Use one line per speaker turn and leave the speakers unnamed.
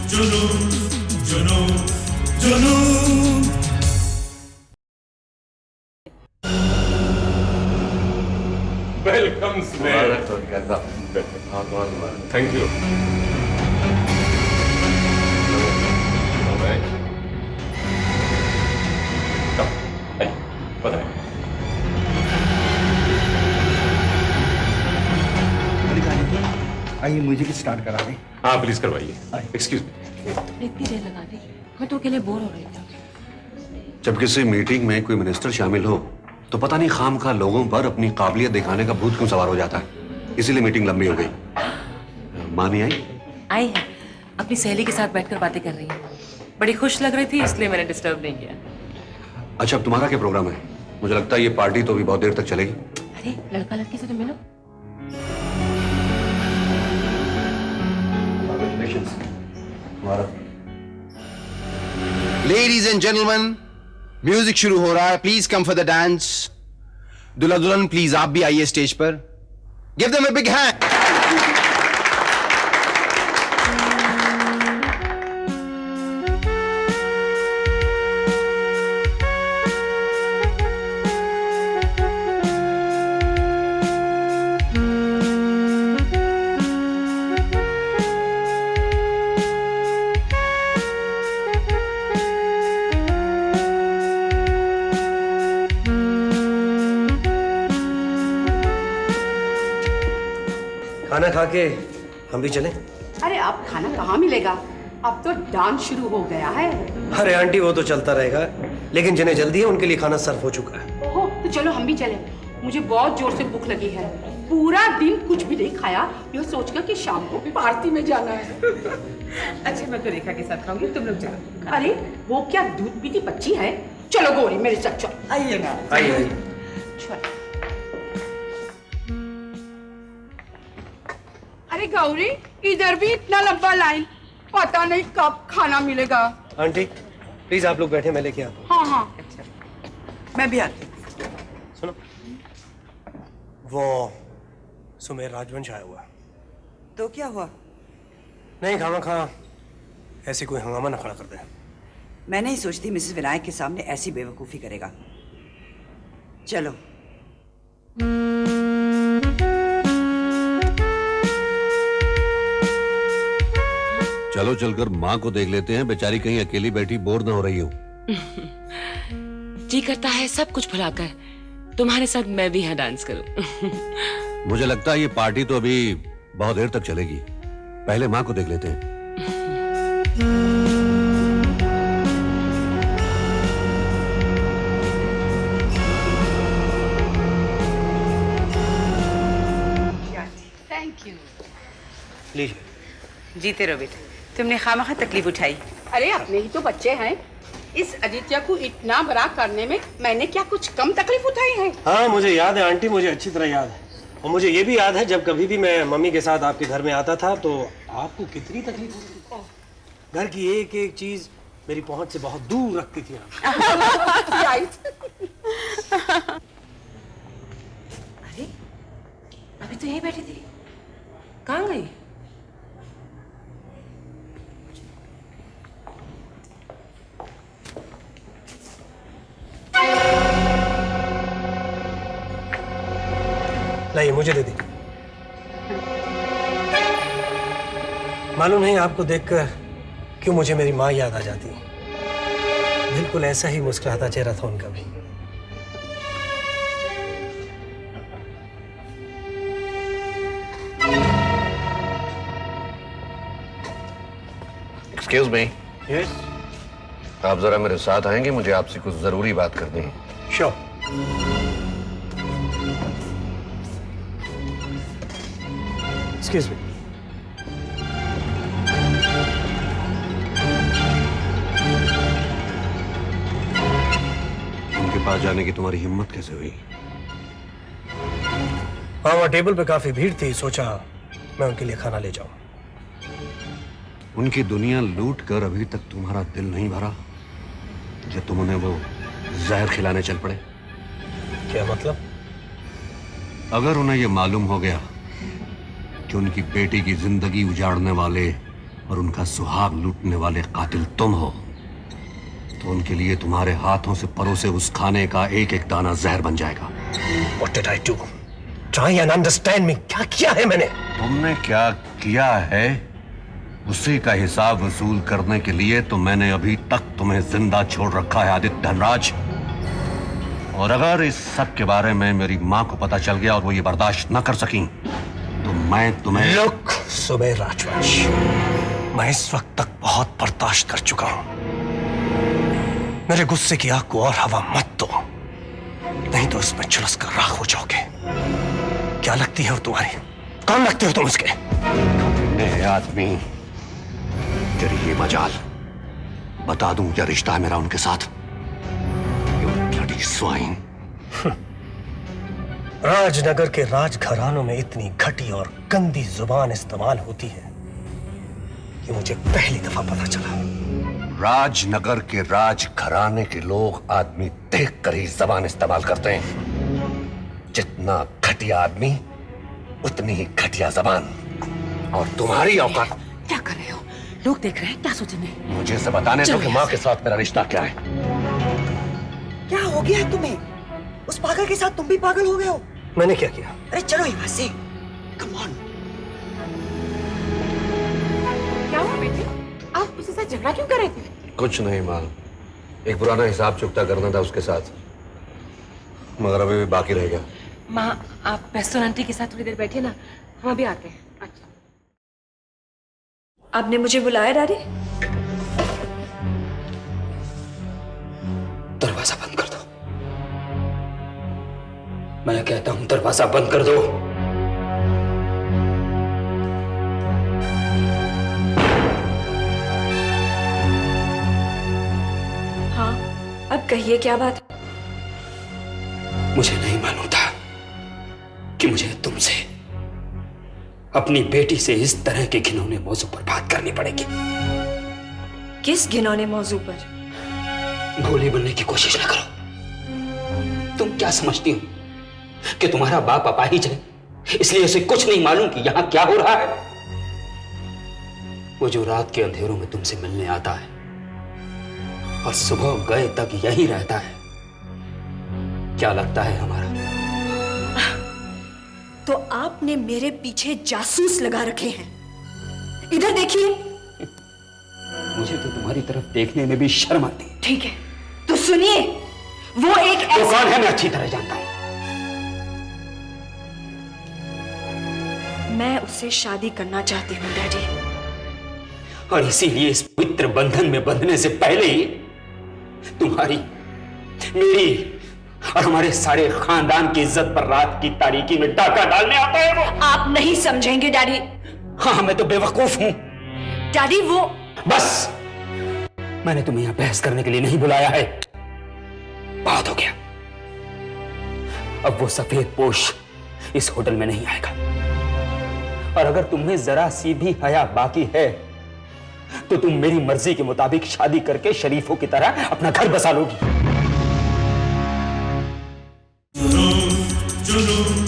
जुनून जुनून जुनून।
Welcome thank you.
आइए म्यूजिक स्टार्ट करा दें।
हाँ प्लीज करवाइए। Excuse me.
इतनी देर लगा दी, मैं तो अकेले बोर हो रही थी।
जब किसी मीटिंग में कोई मिनिस्टर शामिल हो तो पता नहीं खामखा लोगों पर अपनी काबिलियत दिखाने का भूत क्यों सवार हो जाता है, इसीलिए मीटिंग लंबी हो गई। माँ नहीं आई?
आई है, अपनी सहेली के साथ बैठकर बातें कर रही है। बड़ी खुश लग रही थी, इसलिए मैंने डिस्टर्ब नहीं किया।
अच्छा, अब तुम्हारा क्या प्रोग्राम है? मुझे लगता है ये पार्टी तो अभी बहुत देर तक चलेगी।
अरे लड़का लड़की से तो मिलो।
लेडीज एंड जेंटलमैन, म्यूजिक शुरू हो रहा है। Please come for the dance. दुल्हा दुल्हन प्लीज आप भी आइए स्टेज पर। Give them a big hand.
खाना खा के हम भी चलें?
अरे अब खाना कहाँ मिलेगा, अब तो डांस शुरू हो गया है।
अरे आंटी वो तो चलता रहेगा, लेकिन जिन्हें जल्दी है उनके लिए खाना सर्व हो चुका है।
ओहो, तो चलो हम भी चले। मुझे बहुत जोर से भूख लगी है, पूरा दिन कुछ भी नहीं खाया, ये सोचकर कि शाम को पार्टी में जाना है।
अच्छा मैं तो रेखा के साथ खाऊंगी, तुम लोग चलो।
अरे वो क्या दूध पीती बच्ची है? चलो गौरी मेरे साथ चलो।
आइए ना।
आइए।
चलो। अरे गौरी, इधर भी इतना लंबा लाइन, पता नहीं कब खाना मिलेगा।
आंटी प्लीज आप लोग बैठे, मैं लेके आता हूँ।
हाँ हाँ मैं भी आती।
सुनो, वो सुमेर राजवंश आया हुआ।
तो क्या हुआ?
नहीं खामा ऐसे कोई हंगामा ना खड़ा कर दे।
मैं नहीं सोचती मिसेस विनायक के सामने ऐसी बेवकूफी करेगा। चलो।
चलो चलकर माँ को देख लेते हैं, बेचारी कहीं अकेली बैठी बोर ना हो रही हो।
जी करता है सब कुछ भुलाकर तुम्हारे साथ मैं भी यहाँ डांस करूं।
मुझे लगता है ये पार्टी तो अभी बहुत देर तक चलेगी, पहले माँ को देख लेते हैं।
Thank you.
लीजिए।
जीते रहो बेटा, तुमने खामखा तकलीफ उठाई।
अरे अपने ही तो बच्चे हैं, इस आदित्य को इतना बड़ा करने में मैंने क्या कुछ कम तकलीफ उठाई है?
हाँ मुझे याद है आंटी, मुझे अच्छी तरह याद है। और मुझे ये भी याद है जब कभी भी मैं मम्मी के साथ आपके घर में आता था तो आपको कितनी तकलीफ होती थी। घर की एक एक चीज मेरी पहुंच से बहुत दूर रखती थी आप।
अरे अभी तो यहीं बैठी थी, कहाँ गई?
लाइए मुझे दे दीजिए। मालूम नहीं आपको देखकर क्यों मुझे मेरी माँ याद आ जाती है। बिल्कुल ऐसा ही मुस्कुराता चेहरा था उनका भी।
Excuse me.
यस
आप जरा मेरे साथ आएंगे, मुझे आपसे कुछ जरूरी बात करनी है।
श्योर। Excuse me.
उनके पास जाने की तुम्हारी हिम्मत कैसे हुई?
हाँ वहाँ टेबल पे काफी भीड़ थी, सोचा मैं उनके लिए खाना ले जाऊं।
उनकी दुनिया लूट कर अभी तक तुम्हारा दिल नहीं भरा जो तुम उन्हें वो जहर खिलाने चल पड़े?
क्या मतलब?
अगर उन्हें यह मालूम हो गया कि उनकी बेटी की जिंदगी उजाड़ने वाले और उनका सुहाग लूटने वाले कातिल तुम हो, तो उनके लिए तुम्हारे हाथों से परोसे उस खाने का एक एक दाना जहर बन जाएगा।
What did I do? Try and understand me. क्या किया है मैंने?
तुमने क्या किया है उसी का हिसाब वसूल करने के लिए तो मैंने अभी तक तुम्हें जिंदा छोड़ रखा है आदित्य धनराज। और अगर इस सब के बारे में मेरी मां को पता चल गया और वो ये बर्दाश्त न कर सकी तो मैं तुम्हें।
Look, सुबेर राजवंश, मैं इस वक्त तक बहुत बर्दाश्त कर चुका हूं। मेरे गुस्से की आग को और हवा मत दो, नहीं तो इसमें झुलस कर राख हो जाओगे। क्या लगती है वो तुम्हारी? कौन लगते हो तुम उसके?
आदमी, तेरी ये मजाल, बता दूं क्या रिश्ता है मेरा उनके साथ? Bloody swine.
राजनगर के राजघरानों में इतनी घटी और गंदी जुबान इस्तेमाल होती है ये मुझे पहली दफा पता चला।
राजनगर के राजघराने के लोग आदमी देखकर ही जबान इस्तेमाल करते हैं। जितना घटिया आदमी उतनी ही घटिया जबान। और तुम्हारी औकात।
क्या कर रहे हो? लोग देख रहे हैं, क्या सोचेंगे?
मुझे से बताने दो कि माँ के साथ मेरा रिश्ता क्या है।
क्या हो गया है तुम्हें? उस पागल के साथ तुम भी पागल हो गए हो?
मैंने क्या किया?
अरे चलो यहाँ से, कम ऑन।
क्या हुआ बेटे? आप उसके साथ झगड़ा क्यों कर रहे थे?
कुछ नहीं माँ, एक पुराना हिसाब चुकता करना था उसके साथ, मगर अभी भी बाकी रह गया।
माँ, आप पेस्तोन आंटी के साथ थोड़ी देर बैठिए ना, हम अभी आते हैं।
अच्छा।
आपने मुझे बुलाया डैडी?
दरवाजा बंद कर दो। मैं कहता हूं दरवाजा बंद कर दो।
हाँ, अब कहिए क्या बात?
मुझे नहीं मालूम था कि मुझे तुमसे, अपनी बेटी से इस तरह के घिनौने मौजू पर बात करनी पड़ेगी।
किस घिनौने मौजू पर?
भोली बनने की कोशिश न करो। तुम क्या समझती हो कि तुम्हारा बाप अपाहिज है, इसलिए उसे कुछ नहीं मालूम कि यहां क्या हो रहा है? वो जो रात के अंधेरों में तुमसे मिलने आता है और सुबह गए तक यही रहता है, क्या लगता है हमारा?
तो आपने मेरे पीछे जासूस लगा रखे हैं। इधर देखिए।
मुझे तो तुम्हारी तरफ देखने में भी शर्म आती है।
ठीक है, तो सुनिए, वो एक
तो कौन है मैं अच्छी तरह जानता हूं।
मैं उससे शादी करना चाहती हूँ डैडी।
और इसीलिए इस पवित्र बंधन में बंधने से पहले ही तुम्हारी, मेरी और हमारे सारे खानदान की इज्जत पर रात की तारीकी में डाका डालने आता है वो।
आप नहीं समझेंगे डैडी।
हाँ, मैं तो बेवकूफ हूं
डैडी। वो
बस, मैंने तुम्हें यहां बहस करने के लिए नहीं बुलाया है। बहुत हो गया। अब वो सफेद पोश इस होटल में नहीं आएगा। और अगर तुम्हें जरा सी भी हया बाकी है तो तुम मेरी मर्जी के मुताबिक शादी करके शरीफों की तरह अपना घर बसा लोगी।
जुनून